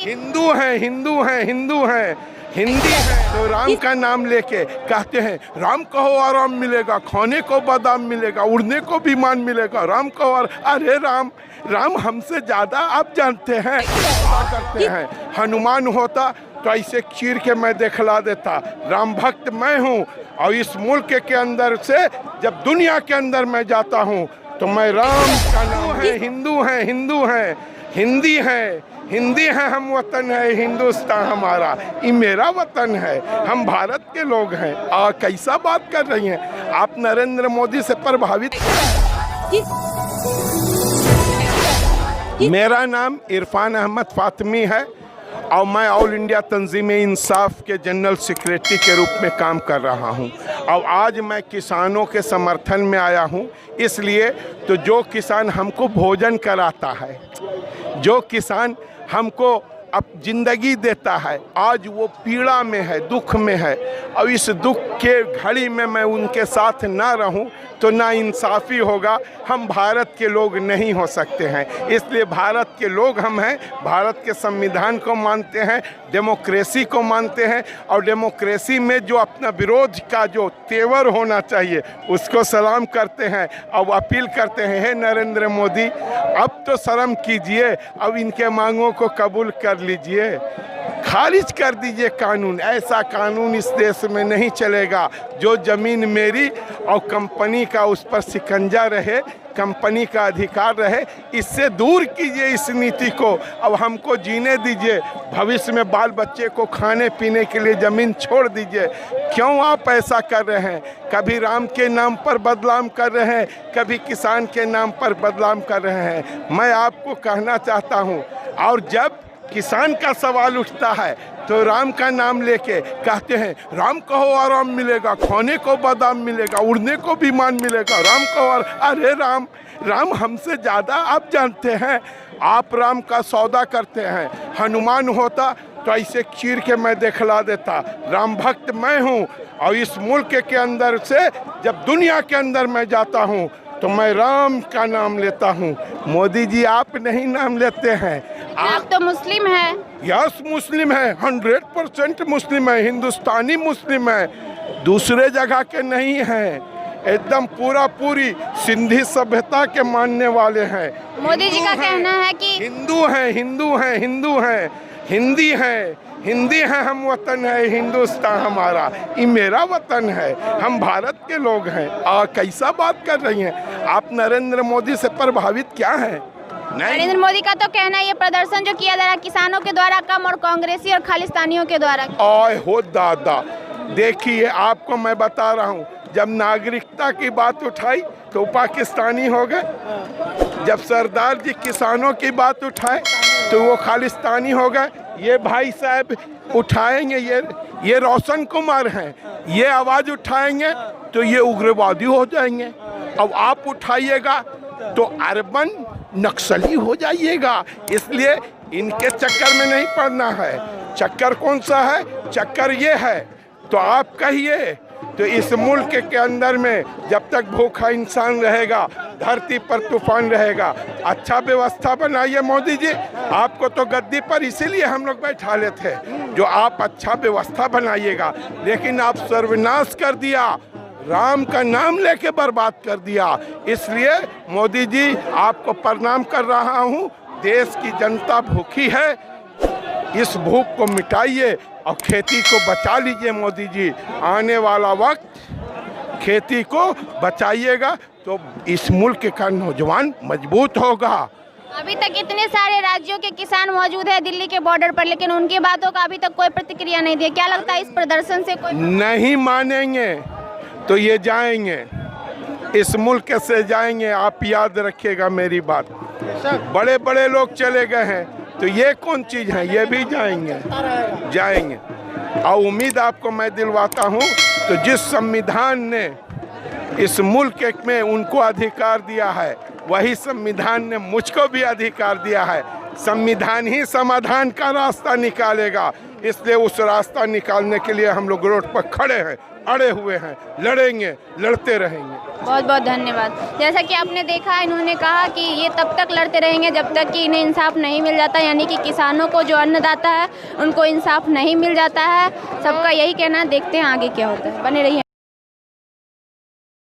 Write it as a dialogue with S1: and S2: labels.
S1: हिंदू हैं, हिंदू हैं, हिंदू हैं, हिंदी है तो राम का नाम लेके कहते हैं राम कहो आराम मिलेगा, खाने को बादाम मिलेगा, उड़ने को विमान मिलेगा, राम कहो अरे राम राम हमसे ज़्यादा आप जानते हैं क्या करते हैं। हनुमान होता तो ऐसे चीर के मैं दिखला देता। राम भक्त मैं हूँ और इस मुल्क के अंदर से जब दुनिया के अंदर मैं जाता हूँ तो मैं राम का नाम है। हिंदू हैं, हिंदू हैं, हिंदी है, हिंदी है, हम वतन है हिंदुस्तान हमारा, ये मेरा वतन है, हम भारत के लोग हैं। कैसा बात कर रही हैं आप? नरेंद्र मोदी से प्रभावित? मेरा नाम इरफान अहमद फातमी है और मैं ऑल इंडिया तंजीम इंसाफ के जनरल सेक्रेटरी के रूप में काम कर रहा हूं। और आज मैं किसानों के समर्थन में आया हूं, इसलिए तो जो किसान हमको भोजन कराता है, जो किसान हमको अब जिंदगी देता है, आज वो पीड़ा में है, दुख में है, और इस दुख के घड़ी में मैं उनके साथ ना रहूं तो ना इंसाफ़ी होगा। हम भारत के लोग नहीं हो सकते हैं, इसलिए भारत के लोग हम हैं, भारत के संविधान को मानते हैं, डेमोक्रेसी को मानते हैं, और डेमोक्रेसी में जो अपना विरोध का जो तेवर होना चाहिए उसको सलाम करते हैं और अपील करते हैं, हे नरेंद्र मोदी अब तो शर्म कीजिए, अब इनके मांगों को कबूल कर लीजिए, खारिज कर दीजिए कानून। ऐसा कानून इस देश में नहीं चलेगा जो ज़मीन मेरी और कंपनी का उस पर शिकंजा रहे, कंपनी का अधिकार रहे। इससे दूर कीजिए इस नीति को, अब हमको जीने दीजिए, भविष्य में बाल बच्चे को खाने पीने के लिए ज़मीन छोड़ दीजिए। क्यों आप ऐसा कर रहे हैं? कभी राम के नाम पर बदनाम कर रहे हैं, कभी किसान के नाम पर बदनाम कर रहे हैं। मैं आपको कहना चाहता हूँ, और जब किसान का सवाल उठता है तो राम का नाम लेके कहते हैं राम कहो आराम मिलेगा, खाने को बादाम मिलेगा, उड़ने को विमान मिलेगा, राम कहो अरे राम राम हमसे ज़्यादा आप जानते हैं, आप राम का सौदा करते हैं। हनुमान होता तो ऐसे चीर के मैं दिखला देता। राम भक्त मैं हूँ और इस मुल्क के अंदर से जब दुनिया के अंदर मैं जाता हूँ तो मैं राम का नाम लेता हूँ। मोदी जी आप नहीं नाम लेते हैं।
S2: आप तो मुस्लिम हैं।
S1: यस मुस्लिम है, 100% मुस्लिम है, हिंदुस्तानी मुस्लिम है, दूसरे जगह के नहीं हैं, एकदम पूरी सिंधी सभ्यता के मानने वाले हैं।
S2: मोदी जी का कहना है कि
S1: हिंदू हैं, हिंदू हैं, हिंदू हैं, हिंदी है, हिंदी है, हम वतन है हिंदुस्तान हमारा, ये मेरा वतन है, हम भारत के लोग हैं। कैसा बात कर रही हैं आप? नरेंद्र मोदी से प्रभावित क्या है?
S2: नरेंद्र मोदी का तो कहना है ये प्रदर्शन जो किया जा रहा है किसानों के द्वारा कम और कांग्रेसी और खालिस्तानियों के द्वारा।
S1: आय हो दादा, देखिए आपको मैं बता रहा हूँ, जब नागरिकता की बात उठाई तो पाकिस्तानी हो गए, जब सरदार जी किसानों की बात उठाए तो वो खालिस्तानी हो गए। ये भाई साहब उठाएंगे, ये रोशन कुमार हैं, ये आवाज़ उठाएंगे तो ये उग्रवादी हो जाएंगे। अब आप उठाइएगा तो अर्बन नक्सली हो जाइएगा, इसलिए इनके चक्कर में नहीं पड़ना है। चक्कर कौन सा है? चक्कर ये है तो आप कहिए, तो इस मुल्क के अंदर में जब तक भूखा इंसान रहेगा, धरती पर तूफान रहेगा। अच्छा व्यवस्था बनाइए मोदी जी, आपको तो गद्दी पर इसीलिए हम लोग बैठा लेते थे, जो आप अच्छा व्यवस्था बनाइएगा, लेकिन आप सर्वनाश कर दिया, राम का नाम लेके बर्बाद कर दिया। इसलिए मोदी जी आपको प्रणाम कर रहा हूँ। देश की जनता भूखी है, इस भूख को मिटाइए और खेती को बचा लीजिए मोदी जी। आने वाला वक्त खेती को बचाइएगा तो इस मुल्क का नौजवान मजबूत होगा।
S2: अभी तक इतने सारे राज्यों के किसान मौजूद है दिल्ली के बॉर्डर पर, लेकिन उनकी बातों का अभी तक कोई प्रतिक्रिया नहीं दी। क्या लगता है इस प्रदर्शन से कोई
S1: नहीं मानेंगे तो ये जाएंगे, इस मुल्क से जाएंगे। आप याद रखिएगा मेरी बात, बड़े बड़े लोग चले गए हैं तो ये कौन चीज़ है, ये भी जाएंगे। और उम्मीद आपको मैं दिलवाता हूँ, तो जिस संविधान ने इस मुल्क में उनको अधिकार दिया है, वही संविधान ने मुझको भी अधिकार दिया है। संविधान ही समाधान का रास्ता निकालेगा। इसलिए उस रास्ता निकालने के लिए हम लोग रोड पर खड़े हैं, अड़े हुए हैं, लड़ेंगे, लड़ते रहेंगे।
S2: बहुत बहुत धन्यवाद। जैसा कि आपने देखा, इन्होंने कहा कि ये तब तक लड़ते रहेंगे जब तक कि इन्हें इंसाफ नहीं मिल जाता, यानी कि किसानों को जो अन्नदाता है उनको इंसाफ नहीं मिल जाता है। सबका यही कहना है, देखते हैं आगे क्या होता है। बने रहिए।